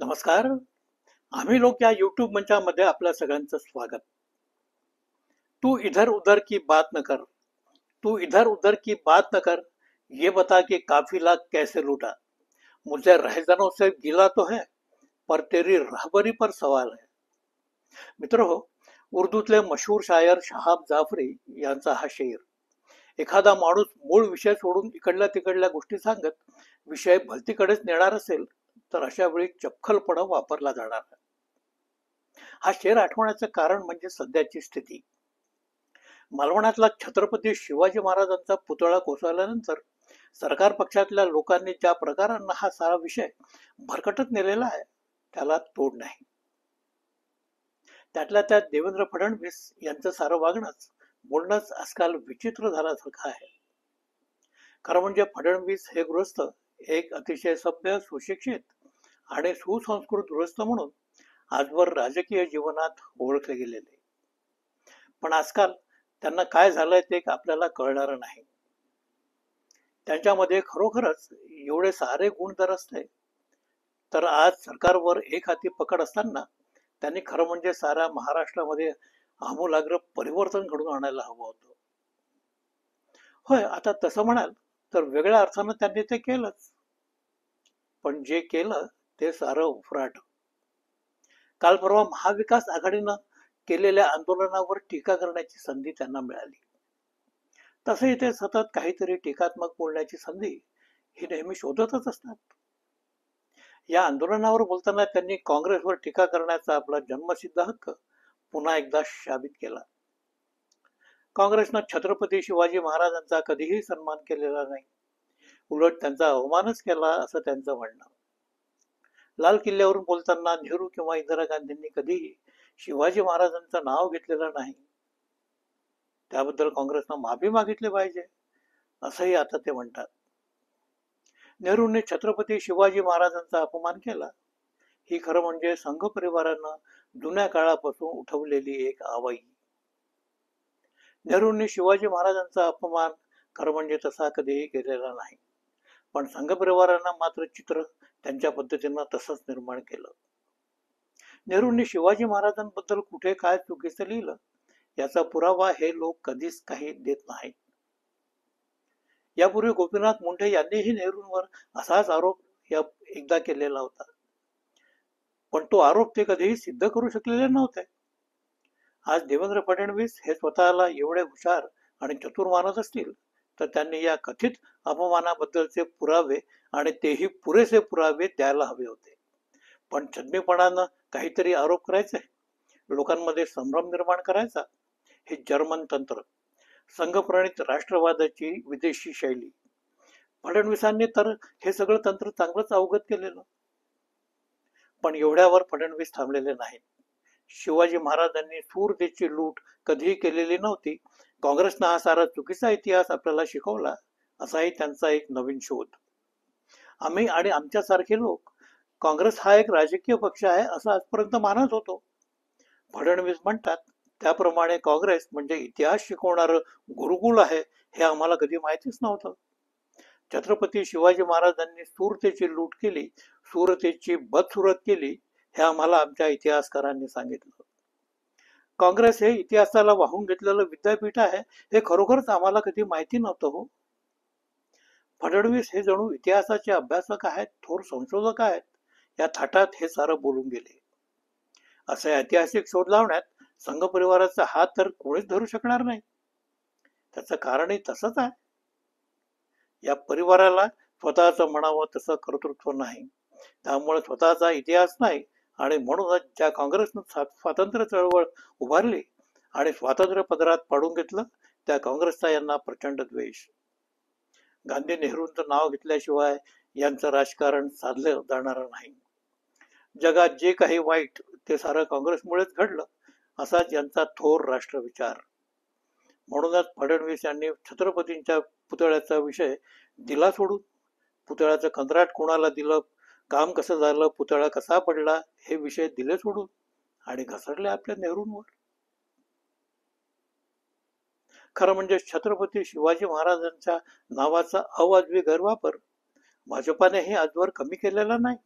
नमस्कार. आम्ही लोक या यूट्यूब मंचामध्ये आपल्या सगळ्यांचं स्वागत. तू इधर उधर की बात न कर. तू इधर उधर की बात न कर. ये बता कि काफिला कैसे लूटा. मुझे रहजनों से गिला तो है, पर तेरी रहबरी पर सवाल है. मित्र हो, उर्दूतले मशहूर शायर शहाब जाफरी यांचा हा शेर. एखादा माणूस मूळ विषय सोडून इकडल्या तिकडल्या गोष्टी सांगत विषय भलतीकडेच नेणार असेल तर अशा वेळी चपखलपणा वापरला जाणार. हा शेर आठवण्याचं कारण म्हणजे सध्याची स्थिती. मालवणातला छत्रपती शिवाजी महाराजांचा पुतळा कोसळल्यानंतर सरकार पक्षातल्या लोकांनी ज्या प्रकारांना हा सारा विषय भरकटत नेलेला आहे त्याला तोड नाही. त्यातल्या त्यात देवेंद्र फडणवीस यांचं सारं वागणंच बोलणंच आजकाल विचित्र झाल्यासारखं आहे. खरं म्हणजे फडणवीस हे गृहस्थ एक अतिशय सभ्य, सुशिक्षित आणि सुसंस्कृत गृहस्थ म्हणून आजवर राजकीय जीवनात ओळखले गेलेले. पण आजकाल त्यांना काय झालंय ते आपल्याला कळणार नाही. त्यांच्यामध्ये खरोखरच एवढे सारे गुण जर असते तर आज सरकारवर एक हाती पकड असताना त्यांनी खरं म्हणजे साऱ्या महाराष्ट्रामध्ये आमूलाग्र परिवर्तन घडून आणायला हवं होतं. होय, आता तसं म्हणाल तर वेगळ्या अर्थानं त्यांनी ते केलंच, पण जे केलं ते सारं उफराट. काल परवा महाविकास आघाडीनं केलेल्या आंदोलनावर टीका करण्याची संधी त्यांना मिळाली. तसेही ते सतत काहीतरी टीकात्मक बोलण्याची संधी ही नेहमी शोधतच असतात. या आंदोलनावर बोलताना त्यांनी काँग्रेसवर टीका करण्याचा आपला जन्मसिद्ध हक्क पुन्हा एकदा साबित केला. काँग्रेसनं छत्रपती शिवाजी महाराजांचा कधीही सन्मान केलेला नाही, उलट त्यांचा अवमानच केला असं त्यांचं म्हणणं. लाल किल्ल्यावरून बोलताना नेहरू किंवा इंदिरा गांधींनी कधीही शिवाजी महाराजांचं नाव घेतलेलं नाही. त्याबद्दल काँग्रेसनं माफी मागितली पाहिजे असंही आता ते म्हणतात. नेहरूंनी छत्रपती शिवाजी महाराजांचा अपमान केला ही खरं म्हणजे संघ परिवारानं जुन्या काळापासून उठवलेली एक आवई. नेहरूंनी शिवाजी महाराजांचा अपमान खरं म्हणजे तसा कधीही केलेला नाही, पण संघ परिवारानं मात्र चित्र त्यांच्या पद्धतीनं तसंच निर्माण केलं. नेहरूंनी शिवाजी महाराजांबद्दल कुठे काय चुकीचं लिहिलं याचा पुरावा हे लोक कधीच काही देत नाहीत. यापूर्वी गोपीनाथ मुंडे यांनीही नेहरूंवर असाच आरोप एकदा केलेला होता, पण तो आरोप ते कधीही सिद्ध करू शकलेले नव्हते. आज देवेंद्र फडणवीस हे स्वतःला एवढे हुशार आणि चतुर मानत असतील तर त्यांनी या कथित अपमानाबद्दलचे पुरावे आणि तेही पुरेसे पुरावे द्यायला हवे होते. पण छद्मीपणानं काहीतरी आरोप करायचे, लोकांमध्ये संभ्रम निर्माण करायचा, हे जर्मन तंत्र, संघप्रणित राष्ट्रवादाची विदेशी शैली. फडणवीसांनी तर हे सगळं तंत्र चांगलंच अवगत केलेलं. पण एवढ्यावर फडणवीस थांबलेले नाहीत. शिवाजी महाराजांनी सूरतेची लूट कधीही केलेली नव्हती, काँग्रेसनं हा सारा चुकीचा इतिहास आपल्याला शिकवला असाही त्यांचा एक नवीन शोध. आम्ही आणि आमच्यासारखे लोक काँग्रेस हा एक राजकीय पक्ष आहे असं आजपर्यंत मानत होतो. फडणवीस म्हणतात त्याप्रमाणे काँग्रेस म्हणजे इतिहास शिकवणारं गुरुकुल आहे हे आम्हाला कधी माहितीच नव्हतं. छत्रपती शिवाजी महाराजांनी सूरतेची लूट केली, सूरतेची बदसुरत केली हे आम्हाला आमच्या इतिहासकारांनी सांगितलं. काँग्रेस हे इतिहासाला वाहून घेतलेलं विद्यापीठ आहे हे खरोखरच आम्हाला कधी माहिती नव्हतं हो. फडणवीस हे जणू इतिहासाचे अभ्यासक आहेत, थोर संशोधक आहेत या थाटात हे सारं बोलून गेले. असे ऐतिहासिक शोध लावण्यात संघ परिवाराचा हात तर कोणीच धरू शकणार नाही. त्याचं कारणही तसंच आहे. या परिवाराला स्वतःचं म्हणावं तसं कर्तृत्व नाही, त्यामुळे स्वतःचा इतिहास नाही आणि म्हणूनच ज्या काँग्रेसनं स्वातंत्र्य चळवळ उभारली आणि स्वातंत्र्य पदरात पाडून घेतलं त्या काँग्रेसचा यांना प्रचंड द्वेष. गांधी नेहरूंचं नाव घेतल्याशिवाय यांचं राजकारण साधलं जाणार नाही. जगात जे काही वाईट ते सारं काँग्रेसमुळेच घडलं असाच यांचा थोर राष्ट्रविचार. म्हणूनच फडणवीस यांनी छत्रपतींच्या पुतळ्याचा विषय दिला सोडून. पुतळ्याचं कंत्राट कोणाला दिलं, काम कसं झालं, पुतळा कसा पडला हे विषय दिले सोडून आणि घसरले आपल्या नेहरूंवर. खरं म्हणजे छत्रपती शिवाजी महाराजांच्या नावाचा अवाजवी गैरवापर भाजपानेही आजवर कमी केलेला नाही.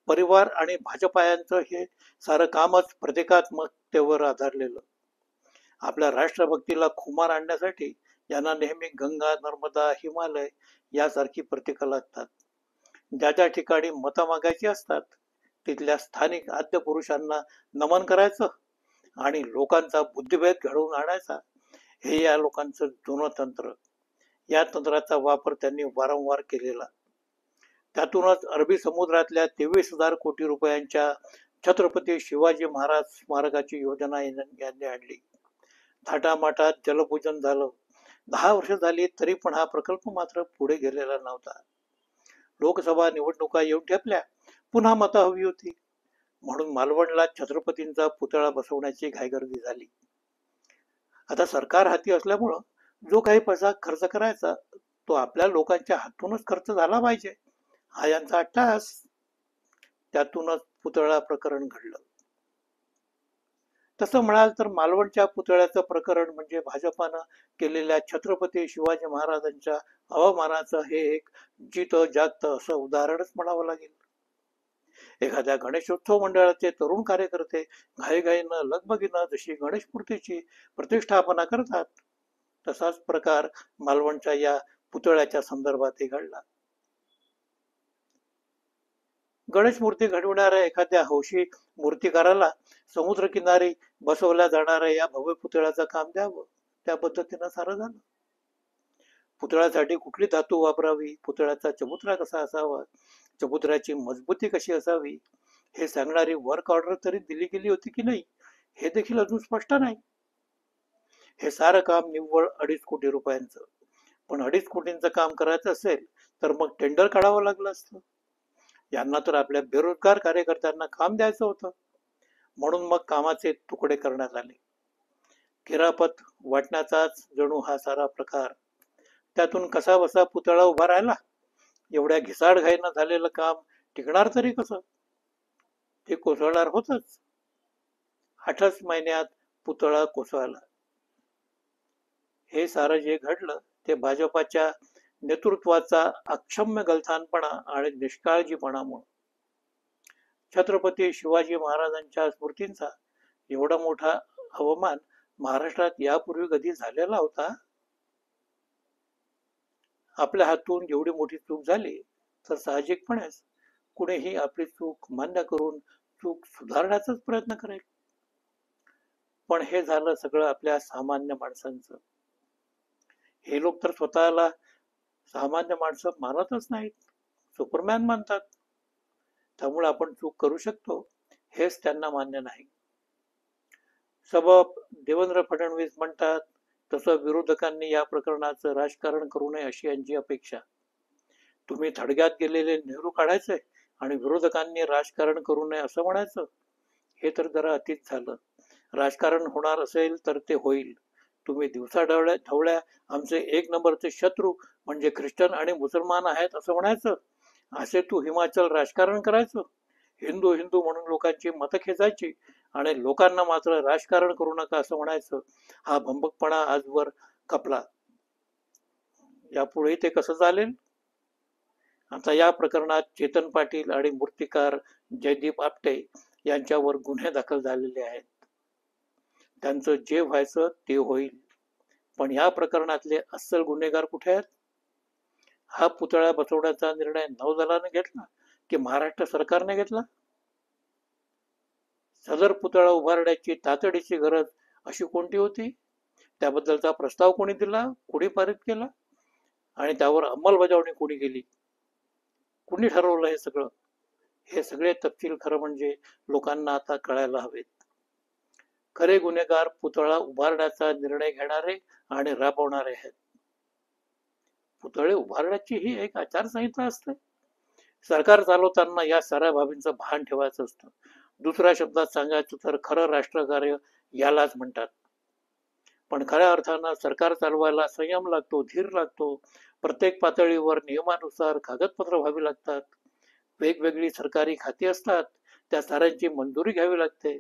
परिवार आणि भाजपा यांचं हे सारं कामच प्रतिकात्मकतेवर आधारलेलं. आपल्या राष्ट्रभक्तीला खुमार आणण्यासाठी यांना नेहमी गंगा, नर्मदा, हिमालय यासारखी प्रतीकं लागतात. ज्या ज्या ठिकाणी मतं मागायची असतात तिथल्या स्थानिक आद्य पुरुषांना नमन करायचं आणि लोकांचा बुद्धिभेद घडवून आणायचा, हे या लोकांचं जुनं तंत्र. या तंत्राचा वापर त्यांनी वारंवार केलेला. त्यातूनच अरबी समुद्रातल्या 23,000 कोटी रुपयांच्या छत्रपती शिवाजी महाराज स्मारकाची योजना यांनी आणली. थाटामाटात जलपूजन झालं. 10 वर्ष झाली तरी पण हा प्रकल्प मात्र पुढे गेलेला नव्हता. लोकसभा निवडणुका येऊन ठेपल्या. पुन्हा मतं हवी होती, म्हणून मालवणला छत्रपतींचा पुतळा बसवण्याची घाईगर्दी झाली. आता सरकार हाती असल्यामुळं जो काही पैसा खर्च करायचा तो आपल्या लोकांच्या हातूनच खर्च झाला पाहिजे, हा यांचा अट्टाहास. त्यातूनच पुतळा प्रकरण घडलं. तसं म्हणाल तर मालवणच्या पुतळ्याचं प्रकरण म्हणजे भाजपानं केलेल्या छत्रपती शिवाजी महाराजांच्या अवमानाचं हे एक जित जागत असं उदाहरणच म्हणावं लागेल. एखाद्या गणेशोत्सव मंडळाचे तरुण कार्यकर्ते घाईघाईनं लगबगीनं जशी गणेश मूर्तीची प्रतिष्ठापना करतात, तसाच प्रकार मालवणच्या या पुतळ्याच्या संदर्भात घडला. गणेश मूर्ती घडवणाऱ्या एखाद्या हौशी मूर्तिकाराला समुद्रकिनारी बसवल्या जाणाऱ्या या भव्य पुतळ्याचं काम द्यावं, त्या पद्धतीनं सारं झालं. पुतळ्यासाठी कुठली धातू वापरावी, पुतळ्याचा चबुतरा कसा असावा, चबुतऱ्याची मजबूती कशी असावी, हे सांगणारी वर्क ऑर्डर तरी दिली गेली होती की नाही, हे देखील अजून स्पष्ट नाही. हे सारं काम निव्वळ 2.5 कोटी रुपयांचं. पण 2.5 कोटींचं काम करायचं असेल तर मग टेंडर काढावं लागलं असतं. यांना तर आपल्या बेरोजगार कार्यकर्त्यांना काम द्यायचं होतं, म्हणून मग कामाचे तुकडे करण्यात आले. किरापत वाटण्याचाच जणू हा सारा प्रकार. त्यातून कसा बसा पुतळा उभा राहिला. एवढ्या घिसाडघाईनं झालेलं काम टिकणार तरी कसं? ते कोसळणार होतच. 8च महिन्यात पुतळा कोसळला. हे सारं जे घडलं ते भाजपाच्या नेतृत्वाचा अक्षम्य गलथानपणा आणि निष्काळजीपणामुळे. छत्रपती शिवाजी महाराजांच्या स्मृतींचा एवढा मोठा अवमान महाराष्ट्रात यापूर्वी कधी झालेला होता? आपल्या हातून एवढी मोठी चूक झाली तर साहजिकपणेच कुणीही आपली चूक मान्य करून चूक सुधारण्याचाच प्रयत्न करेल. पण हे झालं सगळं आपल्या सामान्य माणसांचं. हे लोक तर स्वतःला सामान्य माणसं मानतच नाहीत, सुपरमॅन मानतात. त्यामुळे आपण चूक करू शकतो हेच त्यांना मान्य नाही. सबब देवेंद्र फडणवीस म्हणतात तसं विरोधकांनी या प्रकरणाचं राजकारण करू नये अशी यांची अपेक्षा. तुम्ही थडग्यात गेलेले नेहरू काढायचे आणि विरोधकांनी राजकारण करू नये असं म्हणायचं, हे तर जरा अतिच झालं. राजकारण होणार असेल तर ते होईल. तुम्ही दिवसा ढवळ्या आमचे 1 नंबरचे शत्रू म्हणजे ख्रिश्चन आणि मुसलमान आहेत असं म्हणायचं. असे तू हिमाचल राजकारण करायचं, हिंदू हिंदू म्हणून लोकांची मतं खेचायची आणि लोकांना मात्र राजकारण करू नका असं म्हणायचं. हा भंबकपणा आजवर खपला. यापुढे ते कसं चालेल? आता या प्रकरणात चेतन पाटील आणि मूर्तिकार जयदीप आपटे यांच्यावर गुन्हे दाखल झालेले आहेत. त्यांचं जे व्हायचं ते होईल. पण या प्रकरणातले अस्सल गुन्हेगार कुठे आहेत? हा पुतळा बसवण्याचा निर्णय नौदलाने घेतला की महाराष्ट्र सरकारने घेतला? सदर पुतळा उभारण्याची तातडीची गरज अशी कोणती होती? त्याबद्दलचा प्रस्ताव कोणी दिला, कोणी पारित केला आणि त्यावर अंमलबजावणी कोणी केली? कुणी ठरवलं हे सगळं? हे सगळे तपशील खरं म्हणजे लोकांना आता कळायला हवेत. खरे गुन्हेगार पुतळा उभारण्याचा निर्णय घेणारे आणि राबवणारे आहेत. पुतळे उभारण्याची ही एक आचारसंहिता असते. सरकार चालवताना या साऱ्या बाबींचं भान ठेवायचं असतं. दुसऱ्या शब्दात सांगायचं तर खरं राष्ट्रकार्य यालाच म्हणतात. पण खऱ्या अर्थानं सरकार चालवायला संयम लागतो, धीर लागतो. प्रत्येक पातळीवर नियमानुसार कागदपत्र व्हावी लागतात. वेगवेगळी सरकारी खाती असतात, त्या साऱ्यांची मंजुरी घ्यावी लागते.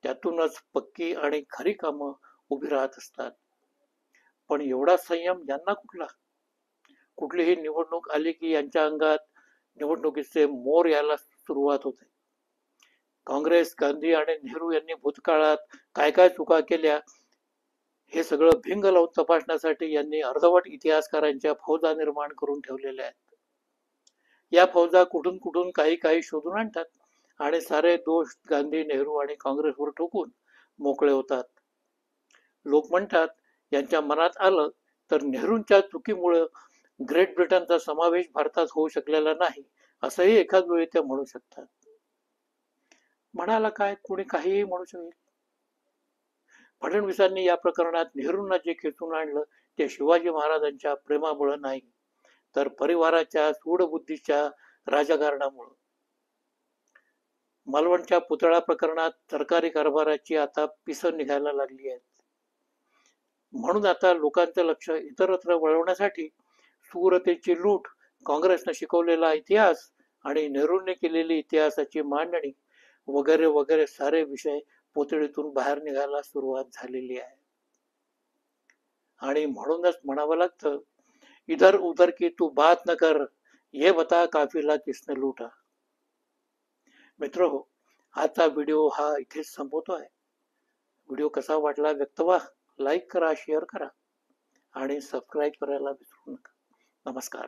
त्यातूनच पक्की आणि खरी कामं उभी राहत असतात. पण एवढा संयम यांना कुठला? कुठलीही निवडणूक आली की यांच्या अंगात निवडणुकीचे मोर यायला सुरुवात होते. काँग्रेस, गांधी आणि नेहरू यांनी भूतकाळात काय काय चुका केल्या हे सगळं भिंग लावून तपासण्यासाठी यांनी अर्धवट इतिहासकारांच्या फौजा निर्माण करून ठेवलेल्या आहेत. या फौजा कुठून कुठून काही काही शोधून आणतात आणि सारे दोष गांधी, नेहरू आणि काँग्रेसवर ठोकून मोकळे होतात. लोक म्हणतात यांच्या मनात आलं तर नेहरूंच्या चुकीमुळे ग्रेट ब्रिटनचा समावेश भारतात होऊ शकलेला नाही असंही एखाद वेळी ते म्हणू शकतात. म्हणाला काय, कोणी काहीही म्हणू शकेल. फडणवीसांनी या प्रकरणात नेहरूंना जे खेचून आणलं ते शिवाजी महाराजांच्या प्रेमामुळे नाही, तर परिवाराच्या सूडबुद्धीच्या राजकारणामुळे. मालवणच्या पुतळा प्रकरणात सरकारी कारभाराची आता पिसं निघायला लागली आहेत. म्हणून आता लोकांचं लक्ष इतरत्र वळवण्यासाठी सुरतेची लूट, काँग्रेसनं शिकवलेला इतिहास आणि नेहरूंनी केलेली इतिहासाची मांडणी वगैरे वगैरे सारे विषय पोतळीतून बाहेर निघायला सुरुवात झालेली आहे. आणि म्हणूनच म्हणावं लागतं, इधर उधर की तू बात न कर, ये बता काफिला किसने लूटा. मित्र हो, आजचा व्हिडिओ हा इथेच संपवतोय. व्हिडिओ कसा वाटला व्यक्तवा, लाईक करा, शेअर करा आणि सबस्क्राईब करायला विसरू नका. नमस्कार.